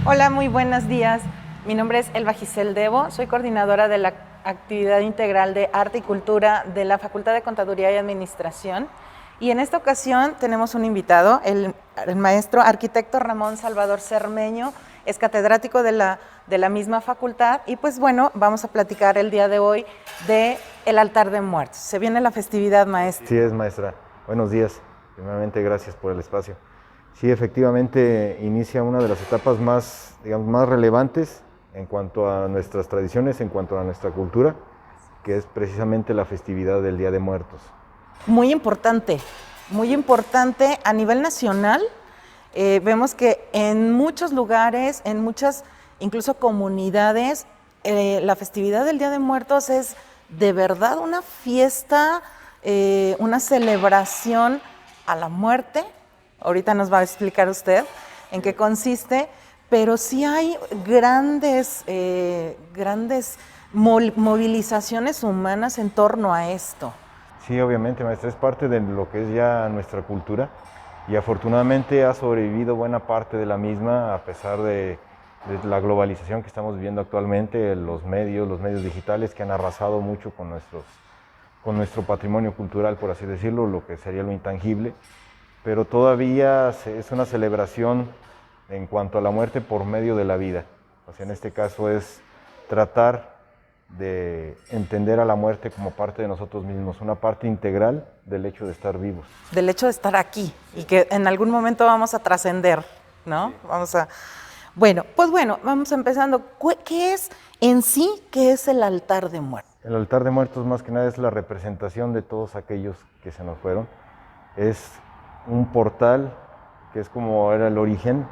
Hola, muy buenos días. Mi nombre es Elba Giselle Debo, soy coordinadora de la actividad integral de Arte y Cultura de la Facultad de Contaduría y Administración. Y en esta ocasión tenemos un invitado, el maestro arquitecto Ramón Salvador Cermeño, es catedrático de la misma facultad y pues bueno, vamos a platicar el día de hoy de el altar de muertos. Se viene la festividad, maestro. Sí es, maestra. Buenos días. Primeramente, gracias por el espacio. Sí, efectivamente, inicia una de las etapas más, digamos, más relevantes en cuanto a nuestras tradiciones, en cuanto a nuestra cultura, que es precisamente la festividad del Día de Muertos. Muy importante a nivel nacional. Vemos que en muchos lugares, en muchas incluso comunidades, la festividad del Día de Muertos es de verdad una fiesta, una celebración a la muerte. Ahorita nos va a explicar usted en qué consiste, pero sí hay grandes movilizaciones humanas en torno a esto. Sí, obviamente, maestra, es parte de lo que es ya nuestra cultura y afortunadamente ha sobrevivido buena parte de la misma a pesar de la globalización que estamos viviendo actualmente, los medios digitales que han arrasado mucho con nuestro patrimonio cultural, por así decirlo, lo que sería lo intangible, pero todavía es una celebración en cuanto a la muerte por medio de la vida. O sea, en este caso es tratar de entender a la muerte como parte de nosotros mismos, una parte integral del hecho de estar vivos. Del hecho de estar aquí y que en algún momento vamos a trascender, ¿no? Sí. Vamos empezando. ¿Qué es en sí, qué es el altar de muertos? El altar de muertos más que nada es la representación de todos aquellos que se nos fueron. Es un portal que es como era el origen,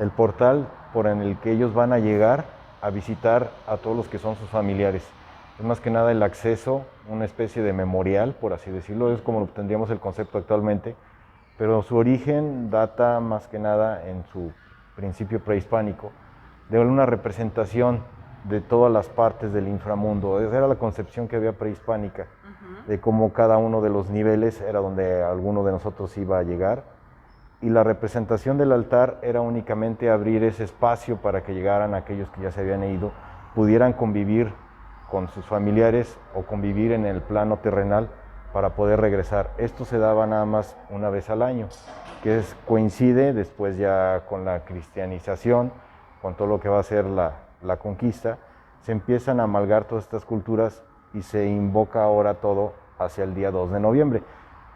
el portal por en el que ellos van a llegar a visitar a todos los que son sus familiares. Es más que nada el acceso, una especie de memorial, por así decirlo, es como tendríamos el concepto actualmente, pero su origen data más que nada en su principio prehispánico, de una representación de todas las partes del inframundo. Esa era la concepción que había prehispánica, de cómo cada uno de los niveles era donde alguno de nosotros iba a llegar, y la representación del altar era únicamente abrir ese espacio para que llegaran aquellos que ya se habían ido, pudieran convivir con sus familiares o convivir en el plano terrenal para poder regresar. Esto se daba nada más una vez al año, coincide después ya con la cristianización, con todo lo que va a ser la conquista, se empiezan a amalgar todas estas culturas y se invoca ahora todo hacia el día 2 de noviembre.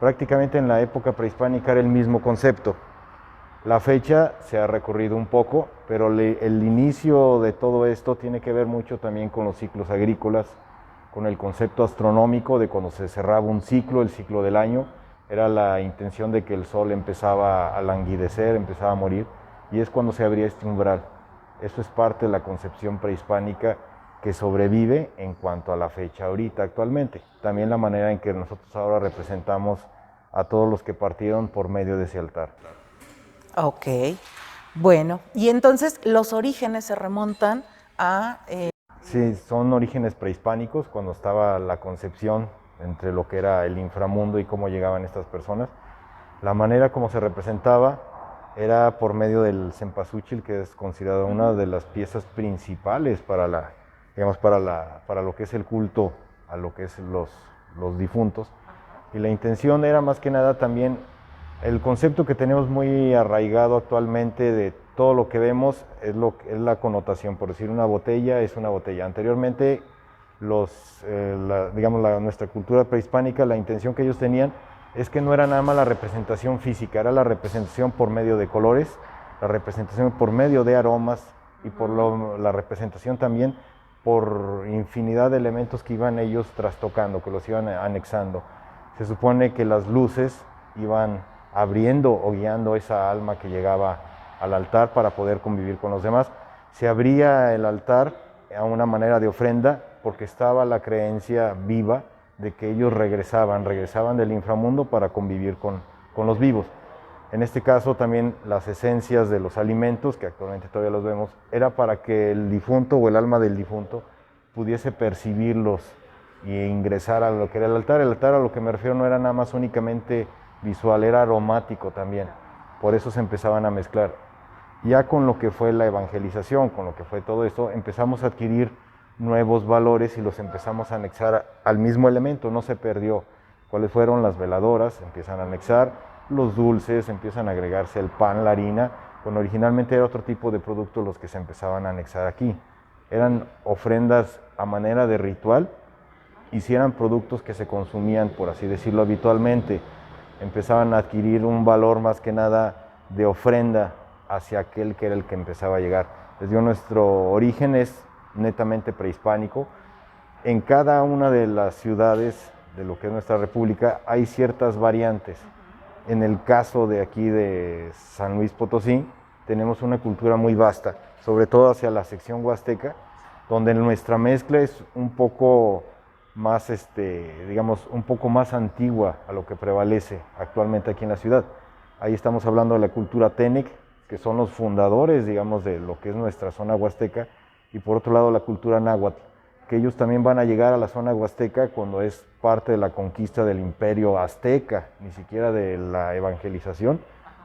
Prácticamente en la época prehispánica era el mismo concepto. La fecha se ha recorrido un poco, pero el inicio de todo esto tiene que ver mucho también con los ciclos agrícolas, con el concepto astronómico de cuando se cerraba un ciclo, el ciclo del año, era la intención de que el sol empezaba a languidecer, empezaba a morir, y es cuando se abría este umbral. Eso es parte de la concepción prehispánica que sobrevive en cuanto a la fecha ahorita actualmente. También la manera en que nosotros ahora representamos a todos los que partieron por medio de ese altar. Ok, bueno, y entonces los orígenes se remontan a... Sí, son orígenes prehispánicos, cuando estaba la concepción entre lo que era el inframundo y cómo llegaban estas personas. La manera como se representaba era por medio del cempasúchil, que es considerado una de las piezas principales para lo que es el culto a lo que es los difuntos. Y la intención era más que nada también el concepto que tenemos muy arraigado actualmente de todo lo que vemos es la connotación, por decir una botella es una botella. Anteriormente, nuestra cultura prehispánica, la intención que ellos tenían es que no era nada más la representación física, era la representación por medio de colores, la representación por medio de aromas y la representación también por infinidad de elementos que iban ellos trastocando, que los iban anexando. Se supone que las luces iban abriendo o guiando esa alma que llegaba al altar para poder convivir con los demás. Se abría el altar a una manera de ofrenda porque estaba la creencia viva de que ellos regresaban del inframundo para convivir con los vivos. En este caso también las esencias de los alimentos, que actualmente todavía los vemos, era para que el difunto o el alma del difunto pudiese percibirlos e ingresar a lo que era el altar. El altar, a lo que me refiero, no era nada más únicamente visual, era aromático también. Por eso se empezaban a mezclar Ya con lo que fue la evangelización, con lo que fue todo esto, empezamos a adquirir nuevos valores y los empezamos a anexar al mismo elemento, no se perdió. ¿Cuáles fueron? Las veladoras, empiezan a anexar, los dulces, empiezan a agregarse el pan, la harina, cuando originalmente era otro tipo de productos los que se empezaban a anexar aquí. Eran ofrendas a manera de ritual y si eran productos que se consumían, por así decirlo, habitualmente, empezaban a adquirir un valor más que nada de ofrenda hacia aquel que era el que empezaba a llegar. Les digo, nuestro origen es netamente prehispánico. En cada una de las ciudades de lo que es nuestra república hay ciertas variantes. En el caso de aquí de San Luis Potosí, tenemos una cultura muy vasta, sobre todo hacia la sección huasteca, donde nuestra mezcla es un poco más, digamos, un poco más antigua a lo que prevalece actualmente aquí en la ciudad. Ahí estamos hablando de la cultura Tenec, que son los fundadores, digamos, de lo que es nuestra zona huasteca, y por otro lado la cultura náhuatl, que ellos también van a llegar a la zona huasteca cuando es parte de la conquista del imperio azteca, ni siquiera de la evangelización,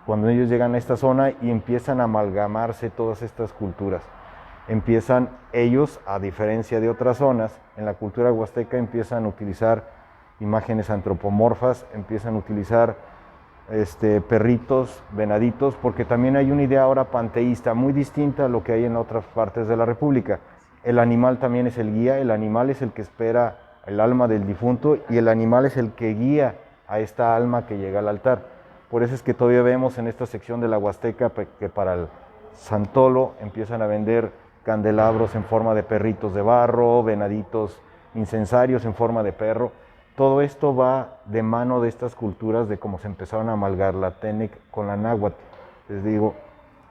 cuando ellos llegan a esta zona y empiezan a amalgamarse todas estas culturas. Empiezan ellos, a diferencia de otras zonas, en la cultura huasteca empiezan a utilizar imágenes antropomorfas, empiezan a utilizar perritos, venaditos, porque también hay una idea ahora panteísta muy distinta a lo que hay en otras partes de la República. El animal también es el guía, el animal es el que espera el alma del difunto y el animal es el que guía a esta alma que llega al altar. Por eso es que todavía vemos en esta sección de la Huasteca que para el Santolo empiezan a vender candelabros en forma de perritos de barro, venaditos, incensarios en forma de perro. Todo esto va de mano de estas culturas, de cómo se empezaron a amalgar la Tenec con la náhuatl. Les digo,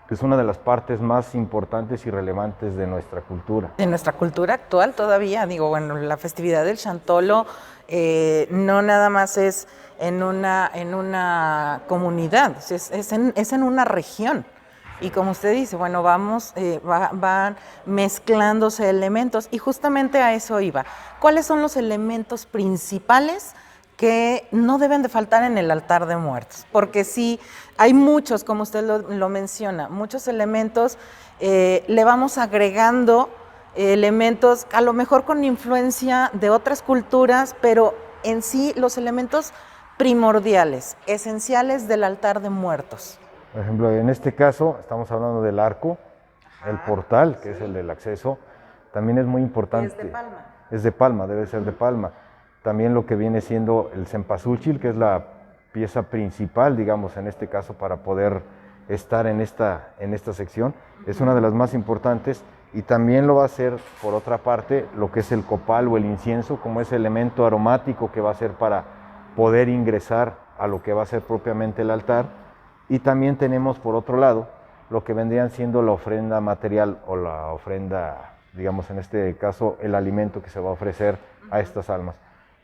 es una de las partes más importantes y relevantes de nuestra cultura. De nuestra cultura actual todavía, digo, bueno, la festividad del Chantolo no nada más es en una comunidad, es en una región. Y como usted dice, bueno, van mezclándose elementos y justamente a eso iba. ¿Cuáles son los elementos principales que no deben de faltar en el altar de muertos? Porque sí, hay muchos, como usted lo menciona, muchos elementos, le vamos agregando elementos a lo mejor con influencia de otras culturas, pero en sí los elementos primordiales, esenciales del altar de muertos. Por ejemplo, en este caso estamos hablando del arco, el portal, que es el del acceso, también es muy importante. Es de palma. Es de palma, debe ser de palma. También lo que viene siendo el cempasúchil, que es la pieza principal, digamos, en este caso, para poder estar en esta sección, es una de las más importantes. Y también lo va a ser, por otra parte, lo que es el copal o el incienso, como ese elemento aromático que va a ser para poder ingresar a lo que va a ser propiamente el altar. Y también tenemos, por otro lado, lo que vendrían siendo la ofrenda material o la ofrenda, digamos, en este caso, el alimento que se va a ofrecer a estas almas.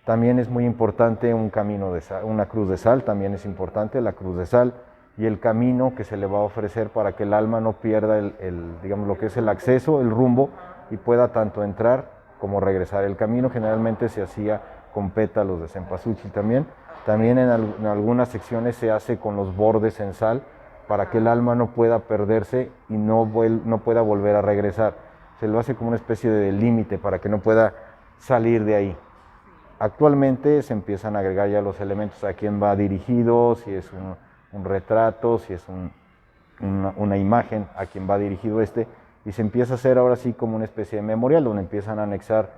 También es muy importante un camino de sal, una cruz de sal, también es importante la cruz de sal y el camino que se le va a ofrecer para que el alma no pierda digamos, lo que es el acceso, el rumbo, y pueda tanto entrar como regresar. El camino generalmente se hacía con pétalos de cempasúchil también. También en algunas secciones se hace con los bordes en sal para que el alma no pueda perderse y no pueda volver a regresar. Se lo hace como una especie de límite para que no pueda salir de ahí. Actualmente se empiezan a agregar ya los elementos a quién va dirigido, si es un retrato, si es una imagen, a quién va dirigido y se empieza a hacer ahora sí como una especie de memorial donde empiezan a anexar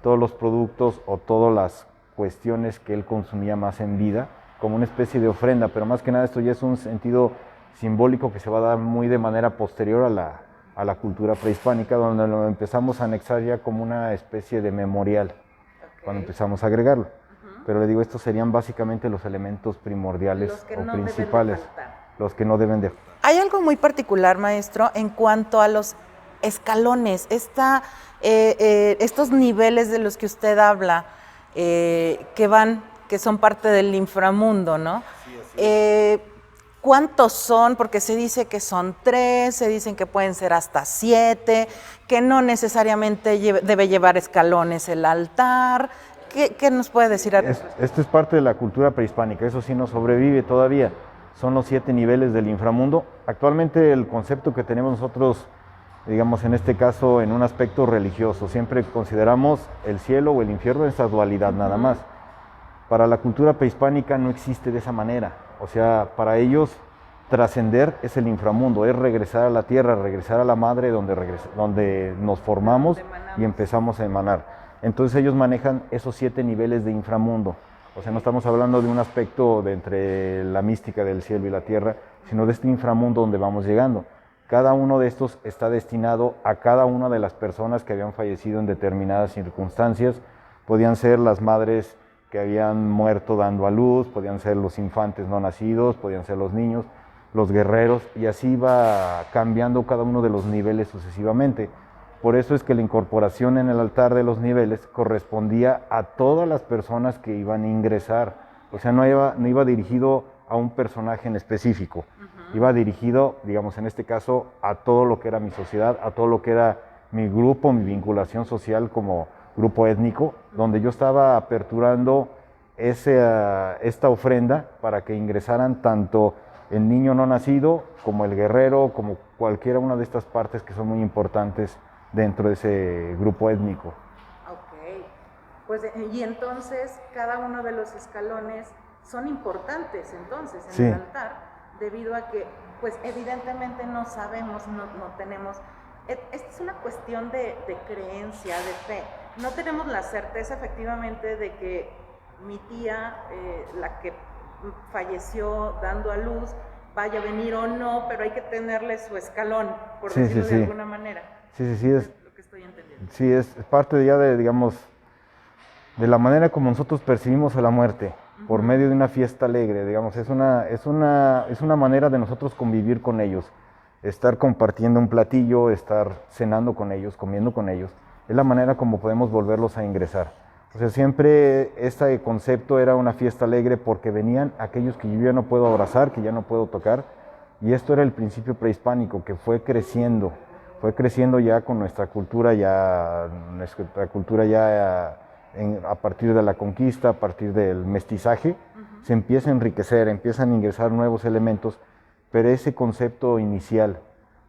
todos los productos o todas las cuestiones que él consumía más en vida, como una especie de ofrenda, pero más que nada esto ya es un sentido simbólico que se va a dar muy de manera posterior a la cultura prehispánica, donde lo empezamos a anexar ya como una especie de memorial, cuando empezamos a agregarlo. Pero le digo, estos serían básicamente los elementos primordiales o principales, los que no deben de faltar. Hay algo muy particular, maestro, en cuanto a los escalones, estos niveles de los que usted habla, que son parte del inframundo, ¿no? Sí, ¿cuántos son? Porque se dice que son 3, se dicen que pueden ser hasta 7, que no necesariamente debe llevar escalones el altar. ¿Qué nos puede decir? Esto es parte de la cultura prehispánica, eso sí nos sobrevive todavía. son los 7 niveles del inframundo. Actualmente el concepto que tenemos nosotros, digamos en este caso en un aspecto religioso, siempre consideramos el cielo o el infierno esa dualidad nada más. Para la cultura prehispánica no existe de esa manera, o sea, para ellos trascender es el inframundo, es regresar a la tierra, regresar a la madre donde nos formamos y empezamos a emanar. Entonces ellos manejan esos 7 niveles de inframundo. O sea, no estamos hablando de un aspecto de entre la mística del cielo y la tierra, sino de este inframundo donde vamos llegando. Cada uno de estos está destinado a cada una de las personas que habían fallecido en determinadas circunstancias. Podían ser las madres que habían muerto dando a luz, podían ser los infantes no nacidos, podían ser los niños, los guerreros, y así va cambiando cada uno de los niveles sucesivamente. Por eso es que la incorporación en el altar de los niveles correspondía a todas las personas que iban a ingresar. O sea, no iba dirigido a un personaje en específico. Iba dirigido, digamos, en este caso, a todo lo que era mi sociedad, a todo lo que era mi grupo, mi vinculación social como grupo étnico, donde yo estaba aperturando esta ofrenda para que ingresaran tanto el niño no nacido como el guerrero, como cualquiera una de estas partes que son muy importantes dentro de ese grupo étnico. Ok, pues y entonces cada uno de los escalones son importantes entonces en el altar, debido a que pues evidentemente no sabemos, no tenemos, esta es una cuestión de creencia, de fe, no tenemos la certeza efectivamente de que mi tía, la que falleció dando a luz, vaya a venir o no, pero hay que tenerle su escalón, por decirlo de alguna manera. Sí, es lo que estoy entendiendo. Sí, es parte ya de, digamos, de la manera como nosotros percibimos a la muerte, por medio de una fiesta alegre, digamos, es una manera de nosotros convivir con ellos, estar compartiendo un platillo, estar cenando con ellos, comiendo con ellos, es la manera como podemos volverlos a ingresar. O sea, siempre este concepto era una fiesta alegre porque venían aquellos que yo ya no puedo abrazar, que ya no puedo tocar, y esto era el principio prehispánico que fue creciendo ya con nuestra cultura ya a partir de la conquista, a partir del mestizaje, se empieza a enriquecer, empiezan a ingresar nuevos elementos, pero ese concepto inicial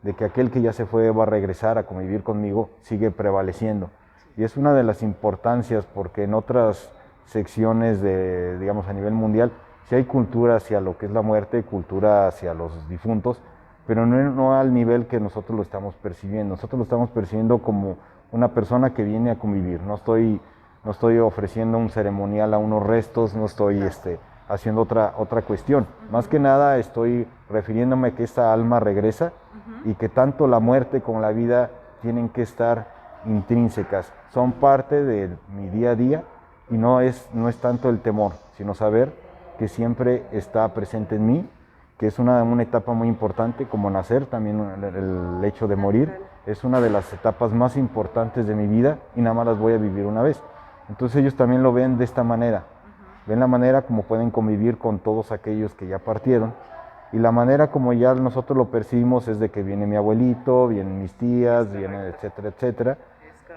de que aquel que ya se fue va a regresar a convivir conmigo sigue prevaleciendo. Y es una de las importancias porque en otras secciones digamos a nivel mundial, sí hay cultura hacia lo que es la muerte, cultura hacia los difuntos, pero no al nivel que nosotros lo estamos percibiendo. Nosotros lo estamos percibiendo como una persona que viene a convivir. No estoy ofreciendo un ceremonial a unos restos, no estoy haciendo otra cuestión. Más que nada estoy refiriéndome a que esta alma regresa y que tanto la muerte como la vida tienen que estar intrínsecas. Son parte de mi día a día y no es tanto el temor, sino saber que siempre está presente en mí, que es una etapa muy importante, como nacer, también el hecho de morir, es una de las etapas más importantes de mi vida y nada más las voy a vivir una vez. Entonces ellos también lo ven de esta manera, ven la manera como pueden convivir con todos aquellos que ya partieron, y la manera como ya nosotros lo percibimos es de que viene mi abuelito, vienen mis tías, viene etcétera, etcétera,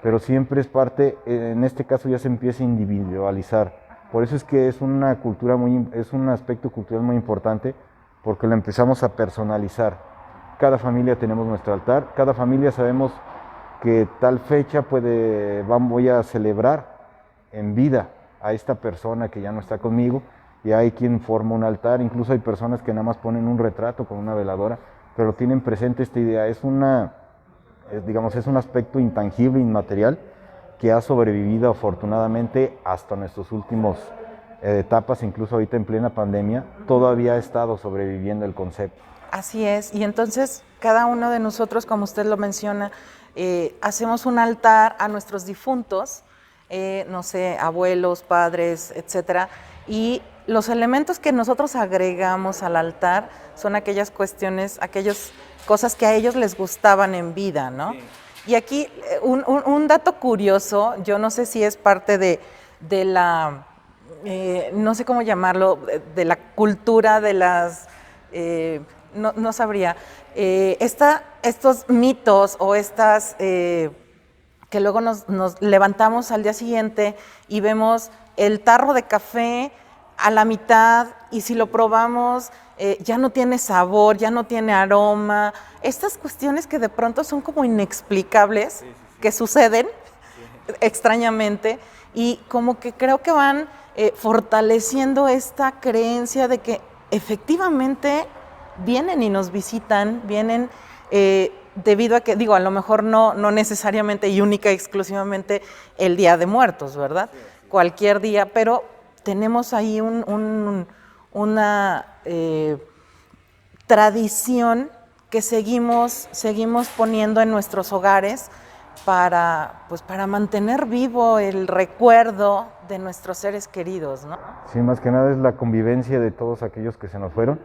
pero siempre es parte, en este caso ya se empieza a individualizar. Por eso es que es un aspecto cultural muy importante, porque lo empezamos a personalizar. Cada familia tenemos nuestro altar, cada familia sabemos que tal fecha voy a celebrar en vida a esta persona que ya no está conmigo, y hay quien forma un altar, incluso hay personas que nada más ponen un retrato con una veladora, pero tienen presente esta idea. Es un aspecto intangible, inmaterial, que ha sobrevivido afortunadamente hasta nuestros últimos etapas, incluso ahorita en plena pandemia, todavía ha estado sobreviviendo el concepto. Así es, y entonces cada uno de nosotros, como usted lo menciona, hacemos un altar a nuestros difuntos, no sé, abuelos, padres, etcétera, y los elementos que nosotros agregamos al altar son aquellas cosas que a ellos les gustaban en vida, ¿no? Sí. Y aquí un dato curioso, yo no sé si es parte de la, no sé cómo llamarlo, de la cultura de las, no sabría, estos mitos o estas, que luego nos levantamos al día siguiente y vemos el tarro de café a la mitad y si lo probamos ya no tiene sabor, ya no tiene aroma. Estas cuestiones que de pronto son como inexplicables, que suceden extrañamente y como que creo que van fortaleciendo esta creencia de que efectivamente vienen y nos visitan, vienen debido a que, digo, a lo mejor no necesariamente y única y exclusivamente el Día de Muertos, ¿verdad? Cualquier día, pero tenemos ahí una tradición que seguimos poniendo en nuestros hogares para mantener vivo el recuerdo de nuestros seres queridos, ¿no? Sí, más que nada es la convivencia de todos aquellos que se nos fueron,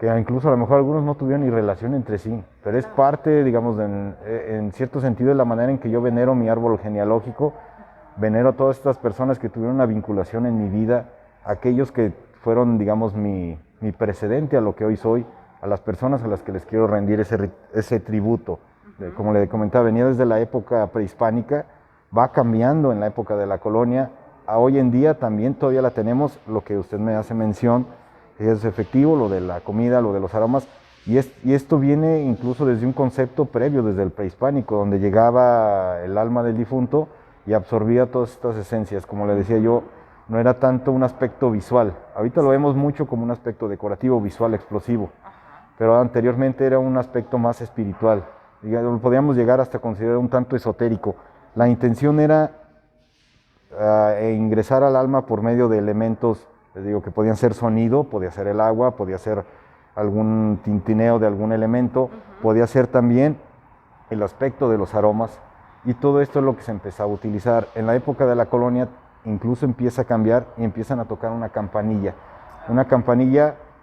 que incluso a lo mejor algunos no tuvieron ni relación entre sí, pero es parte, digamos, en cierto sentido, de la manera en que yo venero mi árbol genealógico, venero a todas estas personas que tuvieron una vinculación en mi vida, aquellos que fueron, digamos, mi precedente a lo que hoy soy, a las personas a las que les quiero rendir ese tributo. Como le comentaba, venía desde la época prehispánica, va cambiando en la época de la colonia, a hoy en día también todavía la tenemos, lo que usted me hace mención, es efectivo, lo de la comida, lo de los aromas, y esto viene incluso desde un concepto previo, desde el prehispánico, donde llegaba el alma del difunto y absorbía todas estas esencias. Como le decía yo, no era tanto un aspecto visual, ahorita lo vemos mucho como un aspecto decorativo, visual, explosivo, pero anteriormente era un aspecto más espiritual, lo podíamos llegar hasta considerar un tanto esotérico. La intención era ingresar al alma por medio de elementos, les digo, que podían ser sonido, podía ser el agua, podía ser algún tintineo de algún elemento, podía ser también el aspecto de los aromas, y todo esto es lo que se empezaba a utilizar. En la época de la colonia incluso empieza a cambiar y empiezan a tocar una campanilla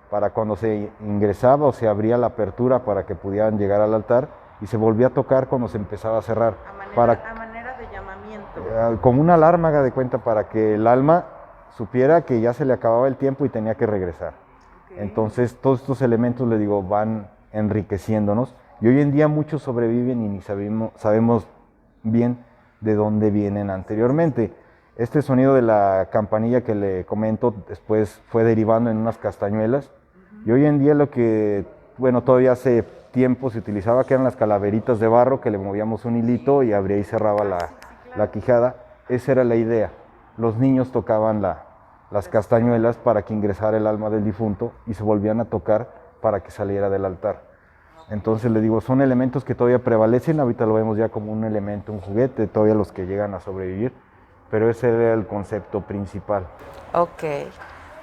para cuando se ingresaba o se abría la apertura para que pudieran llegar al altar, y se volvía a tocar cuando se empezaba a cerrar. A manera de llamamiento. Como una alarma, haga de cuenta, para que el alma supiera que ya se le acababa el tiempo y tenía que regresar. Okay. Entonces todos estos elementos, le digo, van enriqueciéndonos, y hoy en día muchos sobreviven y ni sabemos bien de dónde vienen anteriormente. Este sonido de la campanilla que le comento después fue derivando en unas castañuelas, y hoy en día lo que, bueno, todavía hace tiempo se utilizaba, que eran las calaveritas de barro, que le movíamos un hilito y abría y cerraba la quijada. Esa era la idea. Los niños tocaban las castañuelas para que ingresara el alma del difunto, y se volvían a tocar para que saliera del altar. Entonces le digo, son elementos que todavía prevalecen, ahorita lo vemos ya como un elemento, un juguete, todavía los que llegan a sobrevivir, pero ese era el concepto principal. Ok,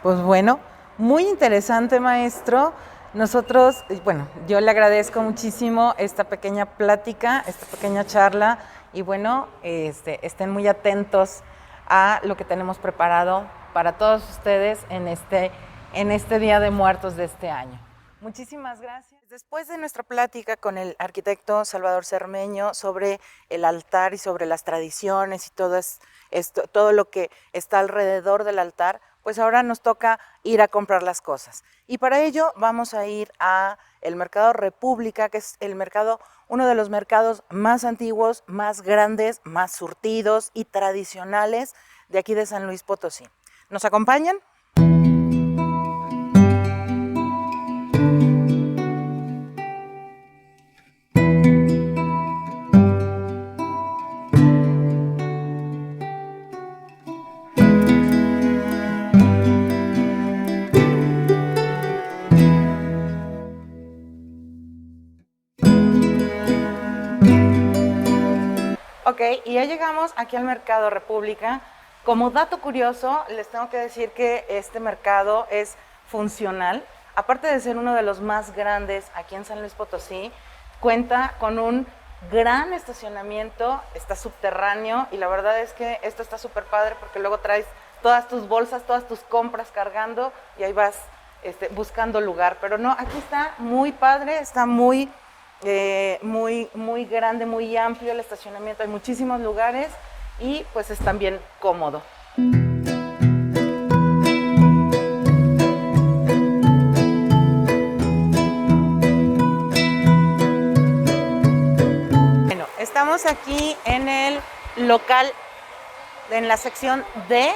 pues bueno, muy interesante, maestro. Nosotros, bueno, yo le agradezco muchísimo esta pequeña plática, esta pequeña charla, y bueno, estén muy atentos a lo que tenemos preparado para todos ustedes en este Día de Muertos de este año. Muchísimas gracias. Después de nuestra plática con el arquitecto Salvador Cermeño sobre el altar y sobre las tradiciones y todo lo que está alrededor del altar, pues ahora nos toca ir a comprar las cosas. Y para ello vamos a ir a el Mercado República, que es uno de los mercados más antiguos, más grandes, más surtidos y tradicionales de aquí de San Luis Potosí. ¿Nos acompañan? Ok, y ya llegamos aquí al Mercado República. Como dato curioso, les tengo que decir que este mercado es funcional. Aparte de ser uno de los más grandes aquí en San Luis Potosí, cuenta con un gran estacionamiento, está subterráneo, y la verdad es que esto está súper padre porque luego traes todas tus bolsas, todas tus compras cargando y ahí vas buscando lugar. Pero no, aquí está muy padre, está muy grande, muy amplio el estacionamiento, hay muchísimos lugares y pues es también cómodo. Bueno, estamos aquí en el local, en la sección D,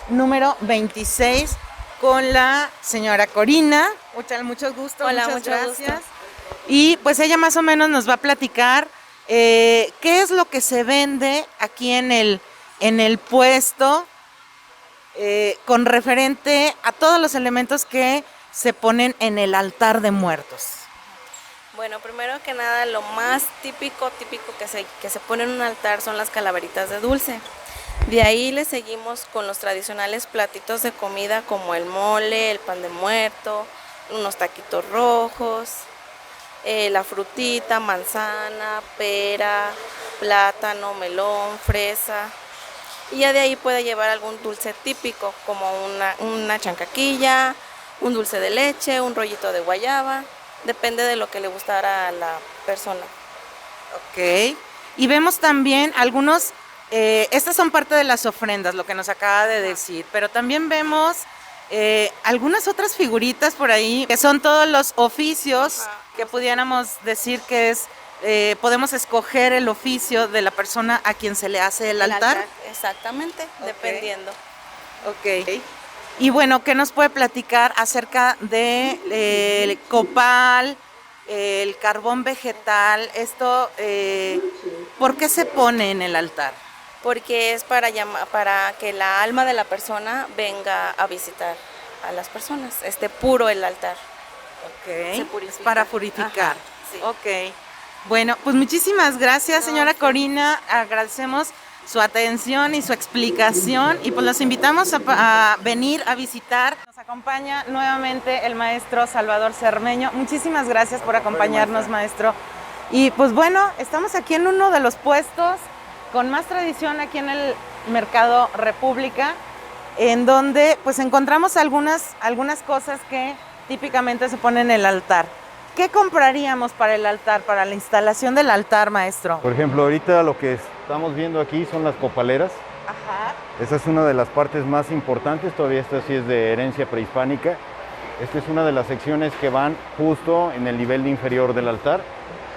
número 26, con la señora Corina. Mucho gusto, Hola, muchas mucho gracias. gusto. Y pues ella más o menos nos va a platicar qué es lo que se vende aquí en el puesto con referente a todos los elementos que se ponen en el altar de muertos. Bueno, primero que nada, lo más típico que se pone en un altar son las calaveritas de dulce. De ahí le seguimos con los tradicionales platitos de comida como el mole, el pan de muerto, unos taquitos rojos, la frutita, manzana, pera, plátano, melón, fresa. Y ya de ahí puede llevar algún dulce típico como una chancaquilla, un dulce de leche, un rollito de guayaba. Depende de lo que le gustara a la persona. Ok. Y vemos también algunos, estas son parte de las ofrendas, lo que nos acaba de decir, pero también vemos algunas otras figuritas por ahí, que son todos los oficios que pudiéramos decir que es, podemos escoger el oficio de la persona a quien se le hace el altar. Exactamente, dependiendo. Ok. Y bueno, ¿qué nos puede platicar acerca de el copal, el carbón vegetal? Esto, ¿por qué se pone en el altar? Porque es para que la alma de la persona venga a visitar a las personas. Esté puro el altar. Ok. Se purifica. Es para purificar. Ajá, sí. Ok. Bueno, pues muchísimas gracias, señora Corina. Agradecemos su atención y su explicación y pues los invitamos a venir a visitar. Nos acompaña nuevamente el maestro Salvador Cermeño. Muchísimas gracias por acompañarnos, maestro. Y pues bueno, estamos aquí en uno de los puestos con más tradición aquí en el Mercado República, en donde pues encontramos algunas cosas que típicamente se ponen en el altar. ¿Qué compraríamos para el altar, para la instalación del altar, maestro? Por ejemplo, ahorita lo que estamos viendo aquí son las copaleras. Ajá. Esa es una de las partes más importantes, todavía esta sí es de herencia prehispánica. Esta es una de las secciones que van justo en el nivel inferior del altar.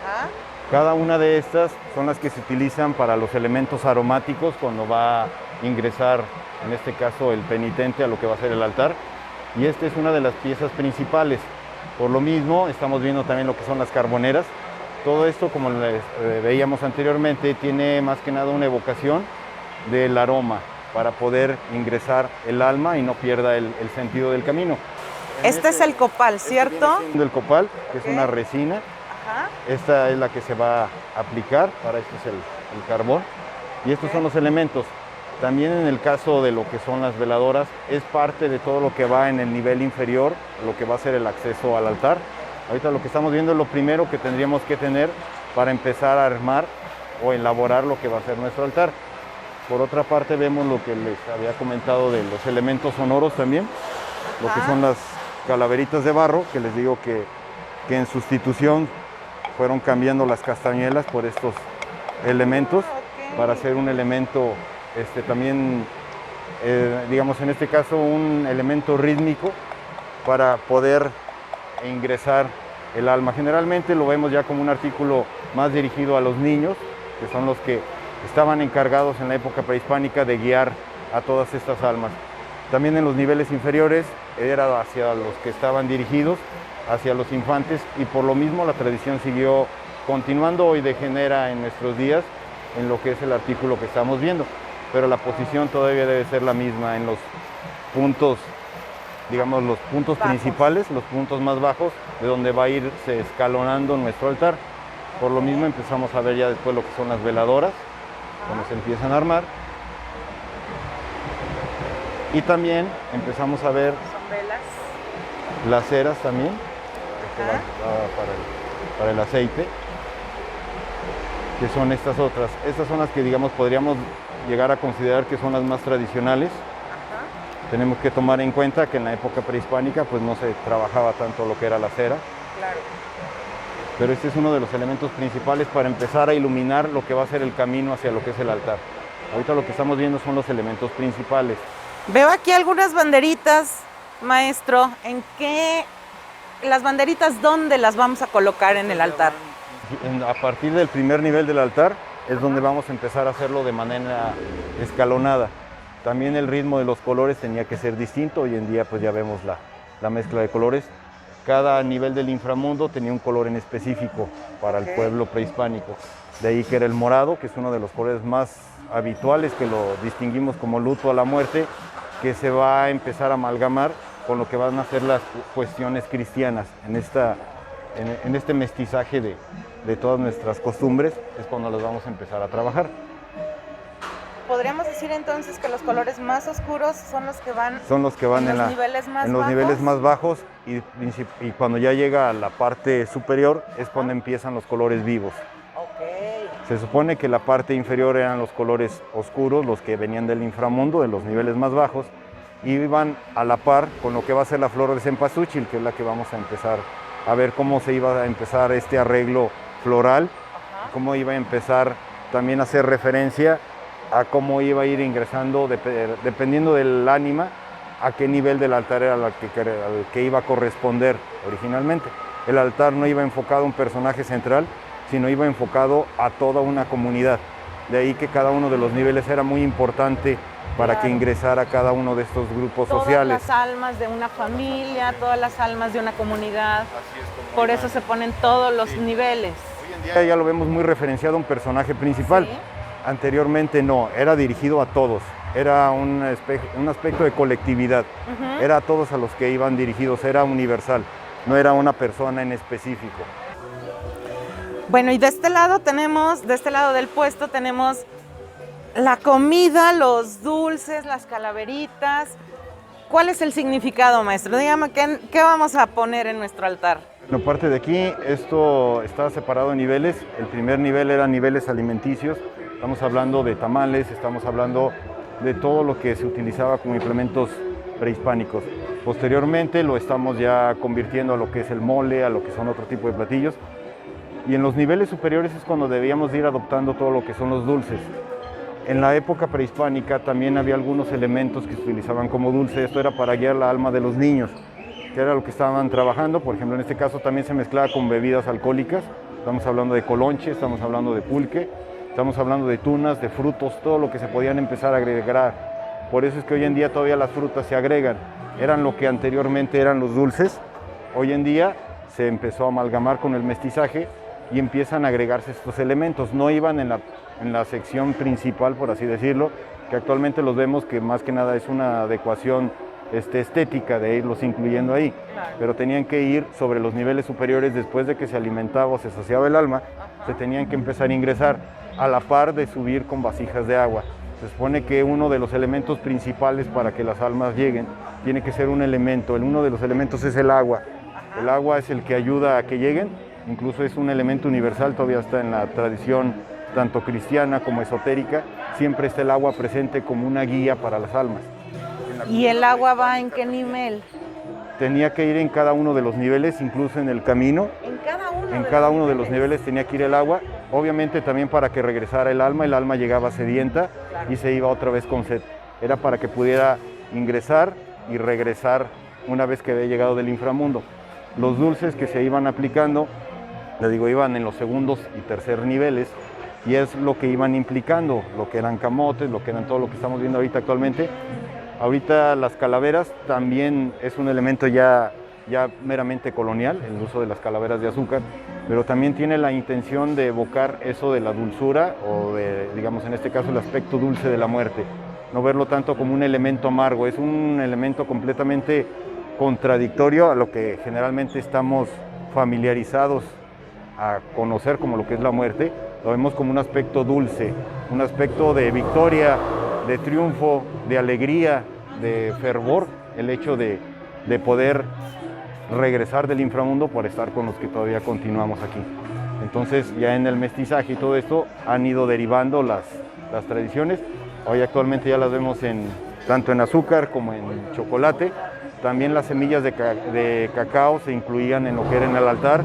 Ajá. Cada una de estas son las que se utilizan para los elementos aromáticos cuando va a ingresar, en este caso, el penitente a lo que va a ser el altar. Y esta es una de las piezas principales. Por lo mismo, estamos viendo también lo que son las carboneras. Todo esto, como les veíamos anteriormente, tiene más que nada una evocación del aroma para poder ingresar el alma y no pierda el sentido del camino. Este es el copal, ¿cierto? El copal, que Ok. es una resina. Ajá. Esta es la que se va a aplicar, para esto es el carbón. Y estos son los elementos. También en el caso de lo que son las veladoras, es parte de todo lo que va en el nivel inferior, lo que va a ser el acceso al altar. Ahorita lo que estamos viendo es lo primero que tendríamos que tener para empezar a armar o elaborar lo que va a ser nuestro altar. Por otra parte vemos lo que les había comentado de los elementos sonoros también, lo que son las calaveritas de barro, que les digo que en sustitución fueron cambiando las castañuelas por estos elementos para hacer un elemento también, digamos en este caso, un elemento rítmico para poder ingresar el alma. Generalmente lo vemos ya como un artículo más dirigido a los niños, que son los que estaban encargados en la época prehispánica de guiar a todas estas almas. También en los niveles inferiores era hacia los que estaban dirigidos, hacia los infantes, y por lo mismo la tradición siguió continuando. Hoy degenera en nuestros días en lo que es el artículo que estamos viendo, pero la posición todavía debe ser la misma en los puntos, digamos los puntos principales, los puntos más bajos, de donde va a irse escalonando nuestro altar. Por lo mismo empezamos a ver ya después lo que son las veladoras, cuando se empiezan a armar. Y también empezamos a ver Son velas. las ceras también, que Ajá. para el aceite, que son estas otras. Estas son las que, digamos, podríamos llegar a considerar que son las más tradicionales. Ajá. Tenemos que tomar en cuenta que en la época prehispánica pues no se trabajaba tanto lo que era la cera, Claro. pero este es uno de los elementos principales para empezar a iluminar lo que va a ser el camino hacia lo que es el altar. Ahorita lo que estamos viendo son los elementos principales. Veo aquí algunas banderitas, maestro. Las banderitas, ¿dónde las vamos a colocar en el altar? A partir del primer nivel del altar es donde vamos a empezar a hacerlo de manera escalonada. También el ritmo de los colores tenía que ser distinto. Hoy en día pues ya vemos la mezcla de colores. Cada nivel del inframundo tenía un color en específico para el pueblo prehispánico. De ahí que era el morado, que es uno de los colores más habituales, que lo distinguimos como luto a la muerte, que se va a empezar a amalgamar con lo que van a ser las cuestiones cristianas. En este mestizaje de todas nuestras costumbres es cuando las vamos a empezar a trabajar. ¿Podríamos decir entonces que los colores más oscuros son los que van en los niveles más en los bajos? niveles más bajos y cuando ya llega a la parte superior es cuando empiezan los colores vivos. Okay. Se supone que la parte inferior eran los colores oscuros, los que venían del inframundo, de los niveles más bajos, y iban a la par con lo que va a ser la flor de cempasúchil, que es la que vamos a empezar a ver cómo se iba a empezar este arreglo floral, cómo iba a empezar también a hacer referencia a cómo iba a ir ingresando, dependiendo del ánima, a qué nivel del altar era al que iba a corresponder originalmente. El altar no iba enfocado a un personaje central, sino iba enfocado a toda una comunidad. De ahí que cada uno de los niveles era muy importante para que ingresara cada uno de estos grupos sociales. Todas las almas de una familia, todas las almas de una comunidad. Por eso se ponen todos los niveles. Hoy en día ya lo vemos muy referenciado a un personaje principal. ¿Sí? Anteriormente no, era dirigido a todos. Era un aspecto de colectividad. Era a todos a los que iban dirigidos, era universal. No era una persona en específico. Bueno, y de este lado del puesto tenemos la comida, los dulces, las calaveritas. ¿Cuál es el significado, maestro? Dígame, ¿qué vamos a poner en nuestro altar? Bueno, parte de aquí, esto está separado en niveles. El primer nivel eran niveles alimenticios. Estamos hablando de tamales, estamos hablando de todo lo que se utilizaba como implementos prehispánicos. Posteriormente lo estamos ya convirtiendo a lo que es el mole, a lo que son otro tipo de platillos. Y en los niveles superiores es cuando debíamos ir adoptando todo lo que son los dulces. En la época prehispánica también había algunos elementos que se utilizaban como dulce. Esto era para guiar la alma de los niños, que era lo que estaban trabajando. Por ejemplo, en este caso también se mezclaba con bebidas alcohólicas. Estamos hablando de colonche, estamos hablando de pulque, estamos hablando de tunas, de frutos, todo lo que se podían empezar a agregar. Por eso es que hoy en día todavía las frutas se agregan. Eran lo que anteriormente eran los dulces. Hoy en día se empezó a amalgamar con el mestizaje y empiezan a agregarse estos elementos. No iban en la sección principal, por así decirlo, que actualmente los vemos que más que nada es una adecuación estética de irlos incluyendo ahí. Claro. Pero tenían que ir sobre los niveles superiores después de que se alimentaba o se saciaba el alma. Se tenían que empezar a ingresar a la par de subir con vasijas de agua. Se supone que uno de los elementos principales para que las almas lleguen tiene que ser un elemento. Uno de los elementos es el agua. El agua es el que ayuda a que lleguen. Incluso es un elemento universal, todavía está en la tradición tanto cristiana como esotérica. Siempre está el agua presente como una guía para las almas. ¿Y el agua va en qué nivel? Tenía que ir en cada uno de los niveles, incluso en el camino. En cada uno de los niveles tenía que ir el agua. Obviamente también para que regresara el alma llegaba sedienta, claro, y se iba otra vez con sed. Era para que pudiera ingresar y regresar una vez que había llegado del inframundo. Los dulces que se iban aplicando, le digo, iban en los segundos y tercer niveles, y es lo que iban implicando, lo que eran camotes, lo que eran todo lo que estamos viendo ahorita actualmente. Ahorita las calaveras también es un elemento ya meramente colonial, el uso de las calaveras de azúcar, pero también tiene la intención de evocar eso de la dulzura o de, digamos en este caso, el aspecto dulce de la muerte. No verlo tanto como un elemento amargo, es un elemento completamente contradictorio a lo que generalmente estamos familiarizados a conocer como lo que es la muerte. Lo vemos como un aspecto dulce, un aspecto de victoria, de triunfo, de alegría, de fervor, el hecho de poder regresar del inframundo por estar con los que todavía continuamos aquí. Entonces ya en el mestizaje y todo esto han ido derivando las tradiciones. Hoy actualmente ya las vemos tanto en azúcar como en chocolate. También las semillas de cacao se incluían en lo que era en el altar.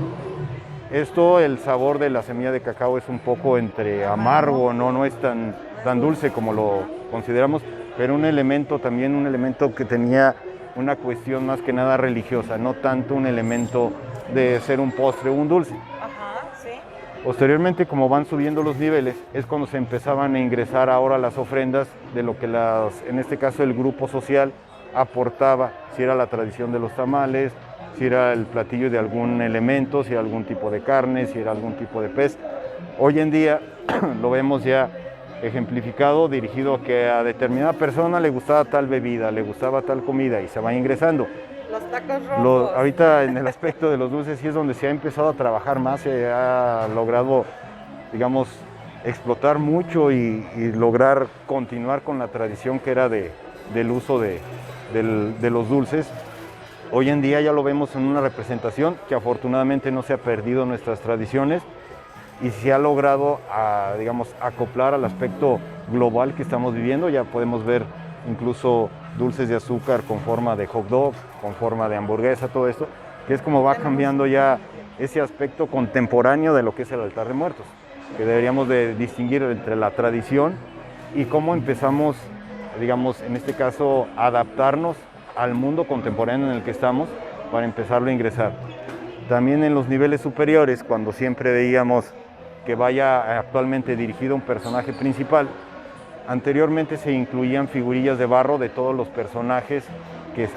Esto, el sabor de la semilla de cacao es un poco entre amargo, no es tan dulce como lo consideramos, pero un elemento que tenía una cuestión más que nada religiosa, no tanto un elemento de ser un postre o un dulce. Ajá, sí. Posteriormente, como van subiendo los niveles, es cuando se empezaban a ingresar ahora las ofrendas de lo que en este caso el grupo social aportaba, si era la tradición de los tamales, si era el platillo de algún elemento, si era algún tipo de carne, si era algún tipo de pez. Hoy en día lo vemos ya ejemplificado, dirigido a que a determinada persona le gustaba tal bebida, le gustaba tal comida y se va ingresando. Los tacos rojos. Ahorita en el aspecto de los dulces sí es donde se ha empezado a trabajar más, se ha logrado, digamos, explotar mucho y lograr continuar con la tradición que era del uso de los dulces. Hoy en día ya lo vemos en una representación que afortunadamente no se ha perdido nuestras tradiciones y se ha logrado, digamos, acoplar al aspecto global que estamos viviendo. Ya podemos ver incluso dulces de azúcar con forma de hot dog, con forma de hamburguesa, todo esto, que es como va cambiando ya ese aspecto contemporáneo de lo que es el altar de muertos, que deberíamos de distinguir entre la tradición y cómo empezamos, digamos, en este caso, a adaptarnos al mundo contemporáneo en el que estamos para empezarlo a ingresar. También en los niveles superiores, cuando siempre veíamos que vaya actualmente dirigido a un personaje principal, anteriormente se incluían figurillas de barro de todos los personajes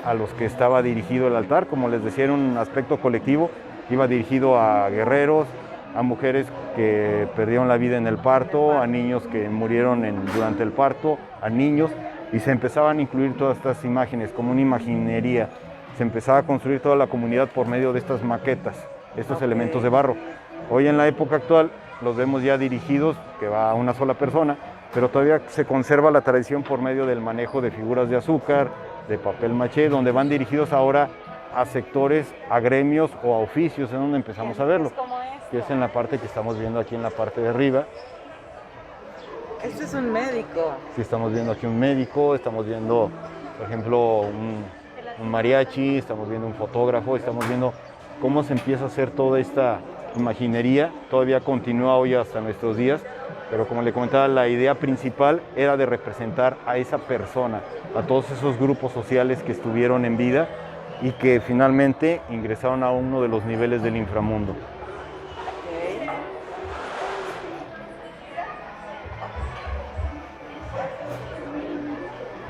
a los que estaba dirigido el altar. Como les decía, era un aspecto colectivo, iba dirigido a guerreros, a mujeres que perdieron la vida en el parto, a niños que murieron durante el parto, a niños, y se empezaban a incluir todas estas imágenes como una imaginería. Se empezaba a construir toda la comunidad por medio de estas maquetas, estos elementos de barro. Hoy en la época actual los vemos ya dirigidos, que va a una sola persona, pero todavía se conserva la tradición por medio del manejo de figuras de azúcar, de papel maché, donde van dirigidos ahora a sectores, a gremios o a oficios, en donde empezamos a verlo, que es en la parte que estamos viendo aquí en la parte de arriba. Este es un médico. Sí, estamos viendo aquí un médico, estamos viendo, por ejemplo, un mariachi, estamos viendo un fotógrafo, estamos viendo cómo se empieza a hacer toda esta imaginería. Todavía continúa hoy hasta nuestros días, pero como le comentaba, la idea principal era de representar a esa persona, a todos esos grupos sociales que estuvieron en vida y que finalmente ingresaron a uno de los niveles del inframundo.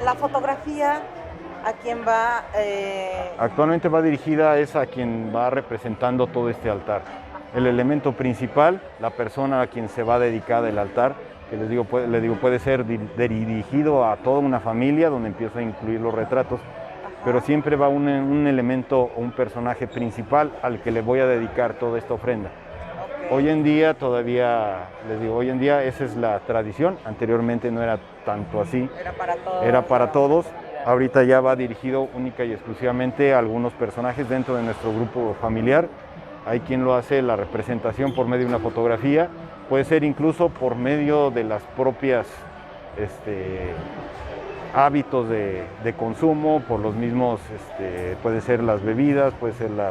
La fotografía, ¿a quién va? Actualmente va dirigida a quien va representando todo este altar. El elemento principal, la persona a quien se va dedicada el altar, que les digo, puede ser dirigido a toda una familia, donde empieza a incluir los retratos, pero siempre va un elemento o un personaje principal al que le voy a dedicar toda esta ofrenda. Hoy en día todavía, les digo, hoy en día esa es la tradición, anteriormente no era tanto así. Era para todos. Era para todos, ahorita ya va dirigido única y exclusivamente a algunos personajes dentro de nuestro grupo familiar. Hay quien lo hace la representación por medio de una fotografía, puede ser incluso por medio de las propias hábitos de consumo, por los mismos, puede ser las bebidas, puede ser la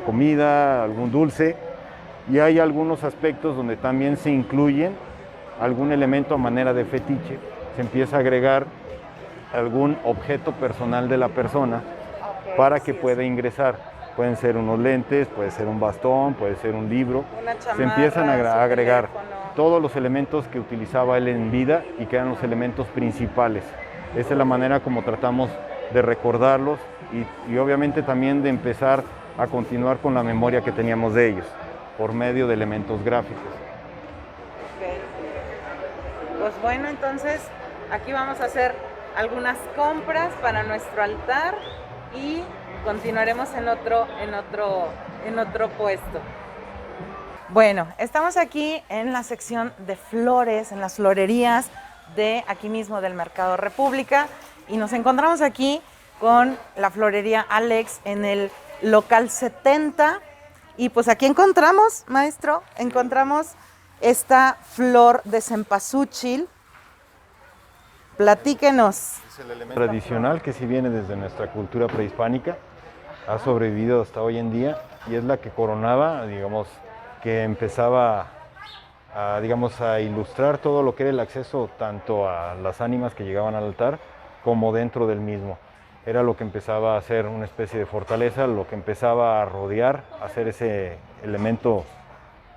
comida, algún dulce. Y hay algunos aspectos donde también se incluyen algún elemento a manera de fetiche. Se empieza a agregar algún objeto personal de la persona para que pueda ingresar. Pueden ser unos lentes, puede ser un bastón, puede ser un libro. Chamarra, se empiezan a agregar teléfono. todos los elementos que utilizaba él en vida y que eran los elementos principales. Esa es la manera como tratamos de recordarlos y obviamente también de empezar a continuar con la memoria que teníamos de ellos, por medio de elementos gráficos. Okay. Pues bueno, entonces aquí vamos a hacer algunas compras para nuestro altar y continuaremos en otro puesto. Bueno, estamos aquí en la sección de flores, en las florerías de aquí mismo del Mercado República y nos encontramos aquí con la florería Alex en el local 70. Y pues aquí encontramos, maestro, esta flor de cempasúchil. Platíquenos. Es el elemento tradicional que sí viene desde nuestra cultura prehispánica, ha sobrevivido hasta hoy en día y es la que coronaba, digamos, que empezaba a ilustrar todo lo que era el acceso tanto a las ánimas que llegaban al altar como dentro del mismo. Era lo que empezaba a hacer una especie de fortaleza, lo que empezaba a rodear, a hacer ese elemento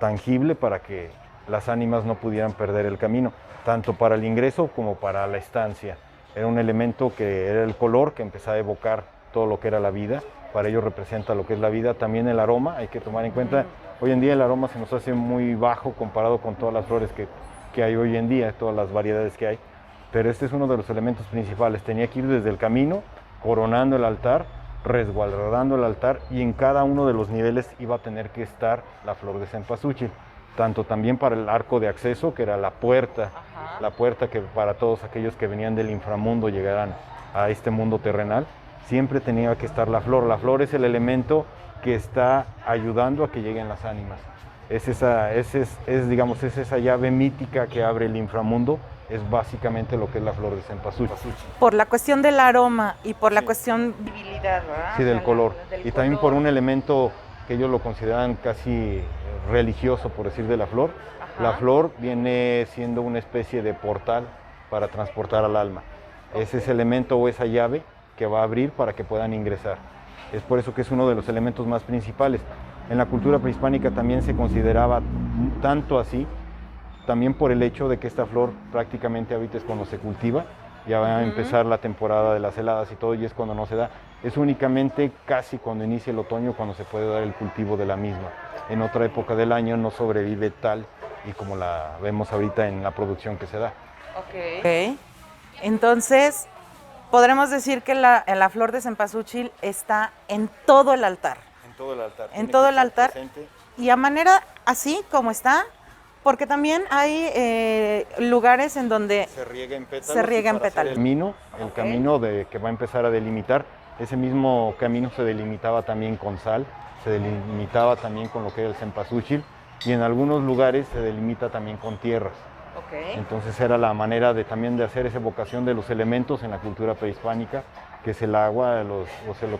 tangible para que las ánimas no pudieran perder el camino, tanto para el ingreso como para la estancia. Era un elemento que era el color, que empezaba a evocar todo lo que era la vida. Para ello representa lo que es la vida. También el aroma, hay que tomar en cuenta, hoy en día el aroma se nos hace muy bajo comparado con todas las flores que hay hoy en día, todas las variedades que hay. Pero este es uno de los elementos principales. Tenía que ir desde el camino, coronando el altar, resguardando el altar, y en cada uno de los niveles iba a tener que estar la flor de cempasúchil. Tanto también para el arco de acceso, que era la puerta que para todos aquellos que venían del inframundo llegaran a este mundo terrenal, siempre tenía que estar la flor. La flor es el elemento que está ayudando a que lleguen las ánimas. Es esa llave mítica que abre el inframundo, es básicamente lo que es la flor de cempasúchil. Por la cuestión del aroma y por la cuestión de virilidad, ¿verdad? Sí, del color. Del Y también por un elemento que ellos lo consideran casi religioso, por decir, de la flor. Ajá. La flor viene siendo una especie de portal para transportar al alma. Es ese elemento o esa llave que va a abrir para que puedan ingresar. Es por eso que es uno de los elementos más principales. En la cultura prehispánica también se consideraba tanto así, también por el hecho de que esta flor prácticamente ahorita es cuando se cultiva, ya va a empezar la temporada de las heladas y todo, y es cuando no se da. Es únicamente casi cuando inicia el otoño cuando se puede dar el cultivo de la misma. En otra época del año no sobrevive tal y como la vemos ahorita en la producción que se da. Ok. Entonces, podremos decir que la flor de cempasúchil está en todo el altar. En todo el altar. En todo el altar. Y a manera así como está, porque también hay lugares en donde se riega en pétalos. Se riega en pétalos. El camino que va a empezar a delimitar, ese mismo camino se delimitaba también con sal, se delimitaba también con lo que era el cempasúchil, y en algunos lugares se delimita también con tierras. Okay. Entonces era la manera también de hacer esa evocación de los elementos en la cultura prehispánica, que es el agua, lo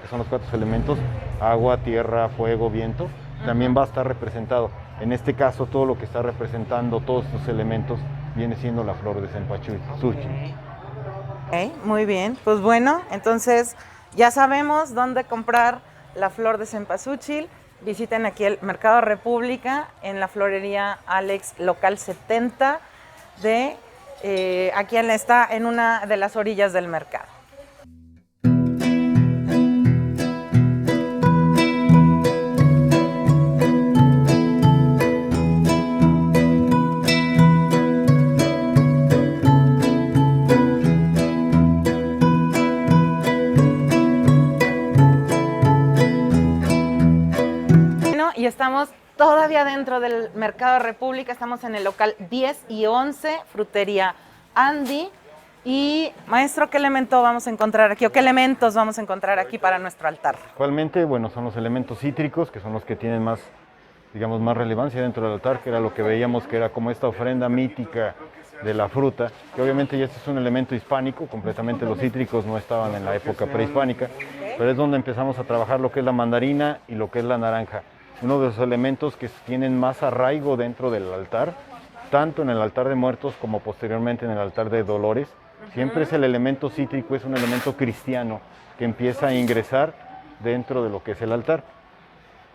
que son los 4 elementos: agua, tierra, fuego, viento. También va a estar representado. En este caso, todo lo que está representando todos estos elementos viene siendo la flor de cempasúchil. Okay, muy bien. Pues bueno, entonces ya sabemos dónde comprar la flor de cempasúchil. Visiten aquí el Mercado República en la florería Alex Local 70 aquí está en una de las orillas del mercado. Y estamos todavía dentro del Mercado República, estamos en el local 10 y 11, Frutería Andy. Y maestro, ¿qué elemento vamos a encontrar aquí o qué elementos vamos a encontrar aquí para nuestro altar? Actualmente, bueno, son los elementos cítricos, que son los que tienen más, digamos, más relevancia dentro del altar, que era lo que veíamos que era como esta ofrenda mítica de la fruta, que obviamente ya este es un elemento hispánico, completamente los cítricos no estaban en la época prehispánica, pero es donde empezamos a trabajar lo que es la mandarina y lo que es la naranja. Uno de los elementos que tienen más arraigo dentro del altar, tanto en el altar de muertos como posteriormente en el altar de dolores. Siempre es el elemento cítrico, es un elemento cristiano que empieza a ingresar dentro de lo que es el altar.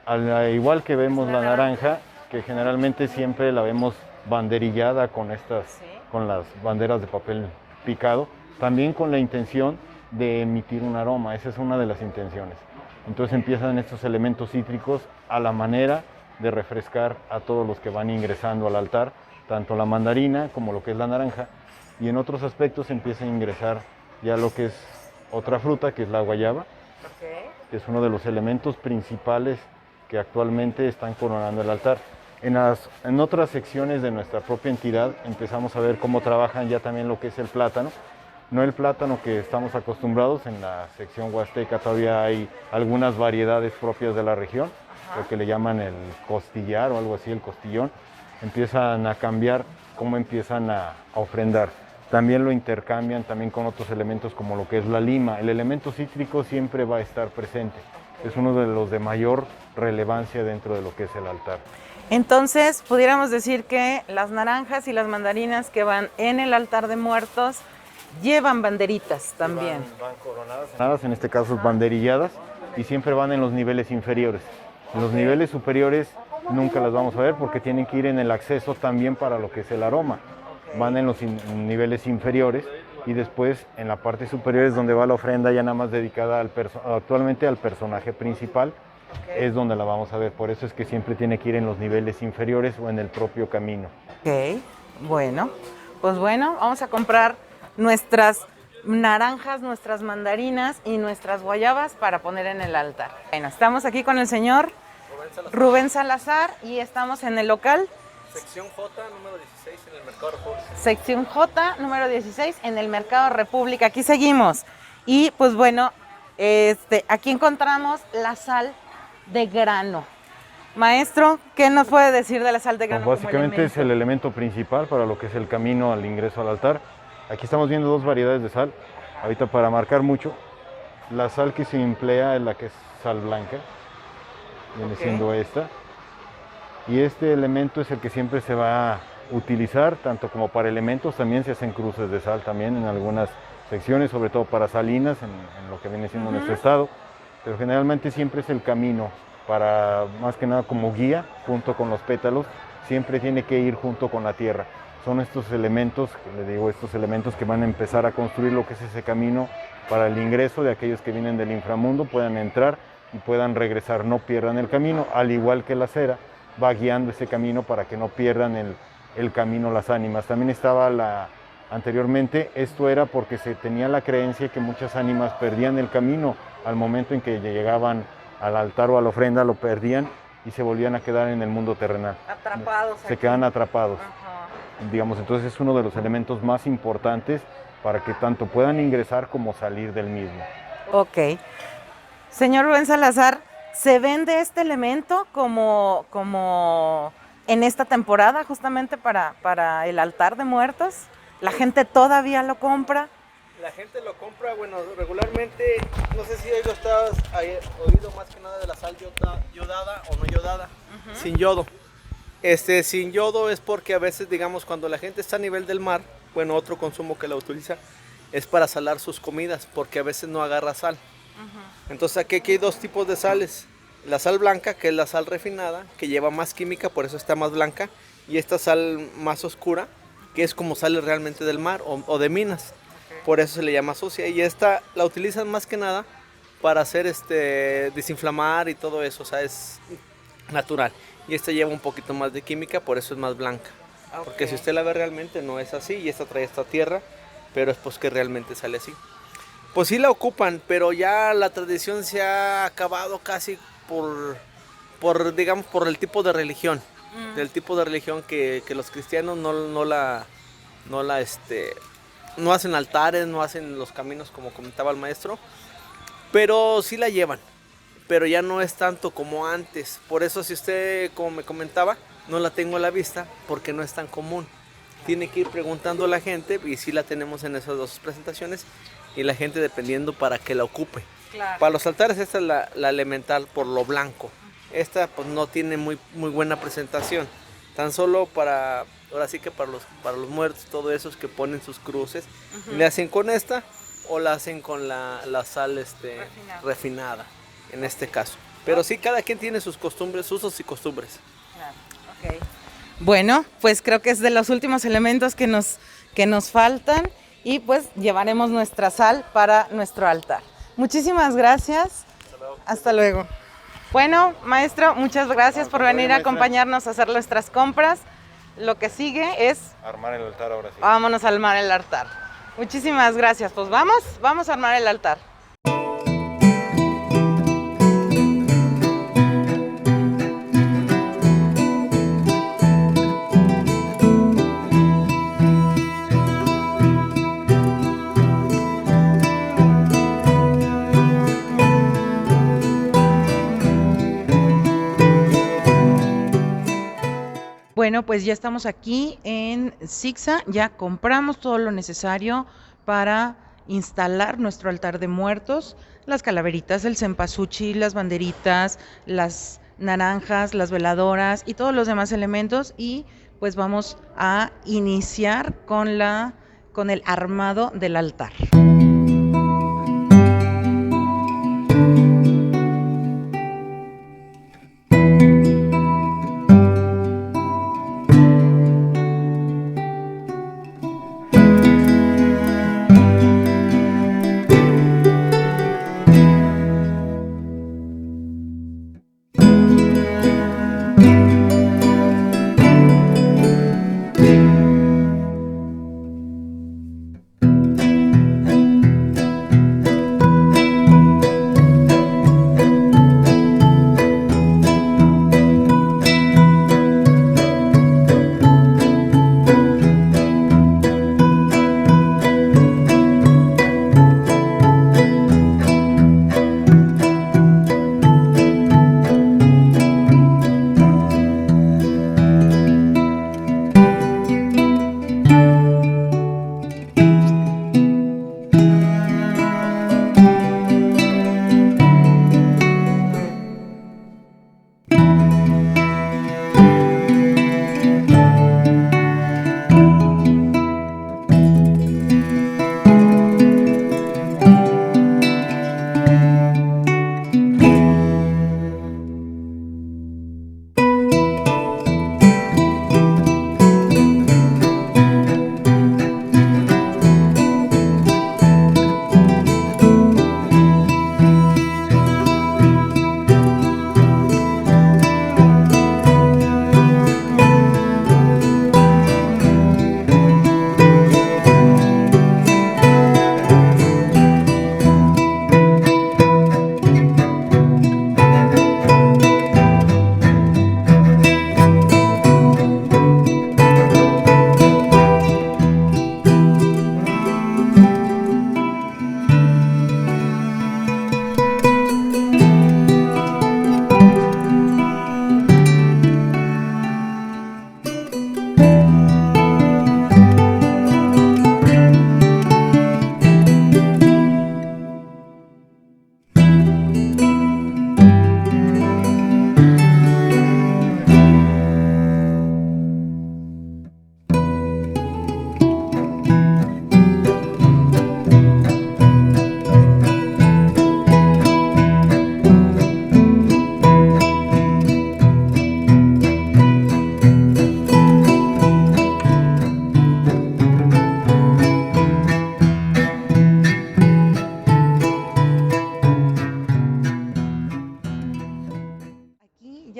Al igual que vemos la naranja, que generalmente siempre la vemos banderillada con las banderas de papel picado, también con la intención de emitir un aroma. Esa es una de las intenciones. Entonces empiezan estos elementos cítricos a la manera de refrescar a todos los que van ingresando al altar, tanto la mandarina como lo que es la naranja, y en otros aspectos empieza a ingresar ya lo que es otra fruta, que es la guayaba, que es uno de los elementos principales que actualmente están coronando el altar. En otras secciones de nuestra propia entidad empezamos a ver cómo trabajan ya también lo que es el plátano. No el plátano que estamos acostumbrados, en la sección huasteca todavía hay algunas variedades propias de la región, lo que le llaman el costillar o algo así, el costillón. Empiezan a cambiar cómo empiezan a ofrendar. También lo intercambian también con otros elementos como lo que es la lima. El elemento cítrico siempre va a estar presente. Es uno de los de mayor relevancia dentro de lo que es el altar. Entonces, pudiéramos decir que las naranjas y las mandarinas que van en el altar de muertos llevan banderitas también. Van coronadas, en este caso banderilladas, y siempre van en los niveles inferiores. En los niveles superiores nunca las vamos a ver porque tienen que ir en el acceso también para lo que es el aroma. Van en los niveles inferiores y después en la parte superior es donde va la ofrenda ya nada más dedicada actualmente al personaje principal, es donde la vamos a ver. Por eso es que siempre tiene que ir en los niveles inferiores o en el propio camino. Ok, bueno, pues bueno, vamos a comprar nuestras naranjas, nuestras mandarinas y nuestras guayabas para poner en el altar. Bueno, estamos aquí con el señor Rubén Salazar y estamos en el local Sección J, número 16, en el Mercado República. Sección J, número 16, en el Mercado República. Aquí seguimos. Y pues bueno, aquí encontramos la sal de grano. Maestro, ¿qué nos puede decir de la sal de grano? Pues básicamente es el elemento principal para lo que es el camino al ingreso al altar. Aquí estamos viendo dos variedades de sal. Ahorita para marcar mucho, la sal que se emplea es la que es sal blanca, viene siendo esta. Y este elemento es el que siempre se va a utilizar, tanto como para elementos, también se hacen cruces de sal también en algunas secciones, sobre todo para salinas, en lo que viene siendo nuestro estado. Pero generalmente siempre es el camino, para más que nada como guía, junto con los pétalos, siempre tiene que ir junto con la tierra. Son estos elementos, le digo, estos elementos que van a empezar a construir lo que es ese camino para el ingreso de aquellos que vienen del inframundo, puedan entrar y puedan regresar, no pierdan el camino, al igual que la cera va guiando ese camino para que no pierdan el camino las ánimas. También estaba anteriormente, esto era porque se tenía la creencia que muchas ánimas perdían el camino al momento en que llegaban al altar o a la ofrenda, lo perdían y se volvían a quedar en el mundo terrenal. Atrapados. Se quedan atrapados. Digamos, entonces es uno de los elementos más importantes para que tanto puedan ingresar como salir del mismo. Ok. Señor Rubén Salazar, ¿se vende este elemento como en esta temporada justamente para el altar de muertos? ¿La gente todavía lo compra? La gente lo compra, bueno, regularmente, no sé si has oído más que nada de la sal yodada o no yodada, sin yodo. Sin yodo es porque a veces, digamos, cuando la gente está a nivel del mar, bueno, otro consumo que la utiliza es para salar sus comidas, porque a veces no agarra sal. Entonces aquí hay dos tipos de sales. La sal blanca, que es la sal refinada, que lleva más química, por eso está más blanca, y esta sal más oscura, que es como sale realmente del mar o de minas. Por eso se le llama sucia, y esta la utilizan más que nada para hacer desinflamar y todo eso, o sea, es natural. Y esta lleva un poquito más de química, por eso es más blanca. Porque si usted la ve realmente no es así, y esta trae esta tierra, pero es pues que realmente sale así. Pues sí la ocupan, pero ya la tradición se ha acabado casi digamos, por el tipo de religión. Del tipo de religión que los cristianos no hacen altares, no hacen los caminos como comentaba el maestro, pero sí la llevan, pero ya no es tanto como antes. Por eso, si usted, como me comentaba, no la tengo a la vista porque no es tan común. Tiene que ir preguntando a la gente, y sí la tenemos en esas dos presentaciones, y la gente dependiendo para que la ocupe. Claro. Para los altares esta es la elemental por lo blanco. Esta pues no tiene muy buena presentación. Tan solo ahora sí que para los muertos, todos esos que ponen sus cruces, le hacen con esta o la hacen con la sal refinada, en este caso. Pero sí, cada quien tiene sus costumbres, usos y costumbres. Claro. Okay. Bueno, pues creo que es de los últimos elementos que nos faltan, y pues llevaremos nuestra sal para nuestro altar. Muchísimas gracias. Hasta luego. Bueno, maestro, muchas gracias por venir a acompañarnos a hacer nuestras compras. Lo que sigue es armar el altar ahora sí. Vámonos a armar el altar. Muchísimas gracias. Pues vamos a armar el altar. Bueno, pues ya estamos aquí en Sixa, ya compramos todo lo necesario para instalar nuestro altar de muertos, las calaveritas, el cempasúchil, las banderitas, las naranjas, las veladoras y todos los demás elementos, y pues vamos a iniciar con el armado del altar.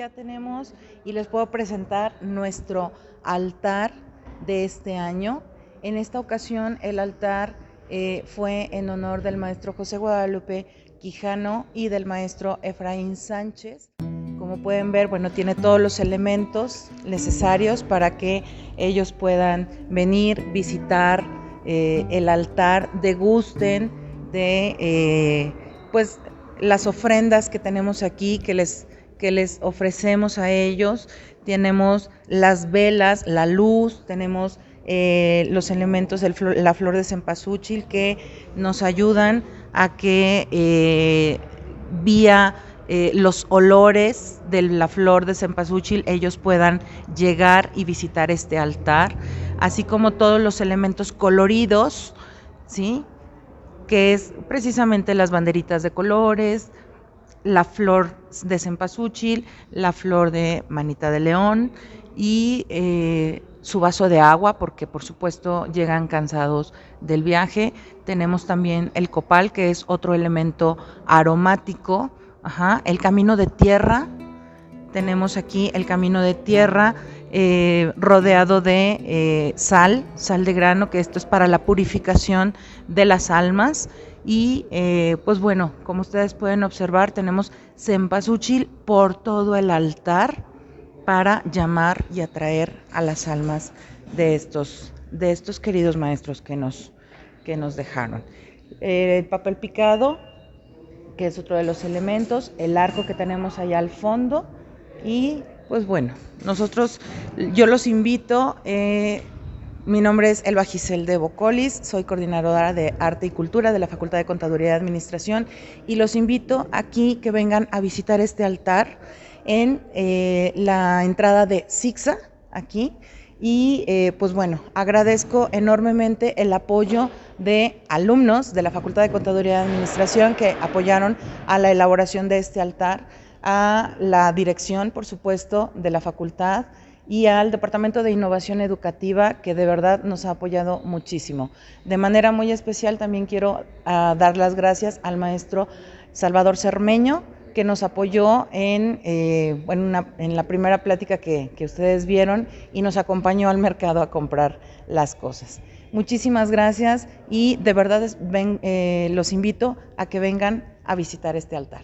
ya tenemos y les puedo presentar nuestro altar de este año. En esta ocasión el altar fue en honor del maestro José Guadalupe Quijano y del maestro Efraín Sánchez. Como pueden ver, bueno, tiene todos los elementos necesarios para que ellos puedan venir, visitar el altar, degusten de pues las ofrendas que tenemos aquí, que les ofrecemos a ellos. Tenemos las velas, la luz, tenemos los elementos de la flor de cempasúchil que nos ayudan a que vía los olores de la flor de cempasúchil ellos puedan llegar y visitar este altar, así como todos los elementos coloridos, ¿sí?, que es precisamente las banderitas de colores, la flor de cempasúchil, la flor de manita de león y su vaso de agua, porque por supuesto llegan cansados del viaje. Tenemos también el copal, que es otro elemento aromático. El camino de tierra, tenemos aquí el camino de tierra rodeado de sal de grano, que esto es para la purificación de las almas. Y pues bueno, como ustedes pueden observar, tenemos cempasúchil por todo el altar para llamar y atraer a las almas de estos queridos maestros que nos dejaron. El papel picado, que es otro de los elementos, el arco que tenemos allá al fondo, y pues bueno, yo los invito, mi nombre es Elba Giselle Debo Collis, soy coordinadora de Arte y Cultura de la Facultad de Contaduría y Administración, y los invito aquí que vengan a visitar este altar en la entrada de Sixa, aquí. Y pues bueno, agradezco enormemente el apoyo de alumnos de la Facultad de Contaduría y Administración que apoyaron a la elaboración de este altar, a la dirección, por supuesto, de la facultad y al Departamento de Innovación Educativa, que de verdad nos ha apoyado muchísimo. De manera muy especial también quiero dar las gracias al maestro Salvador Cermeño, que nos apoyó en la primera plática que ustedes vieron y nos acompañó al mercado a comprar las cosas. Muchísimas gracias y de verdad los invito a que vengan a visitar este altar.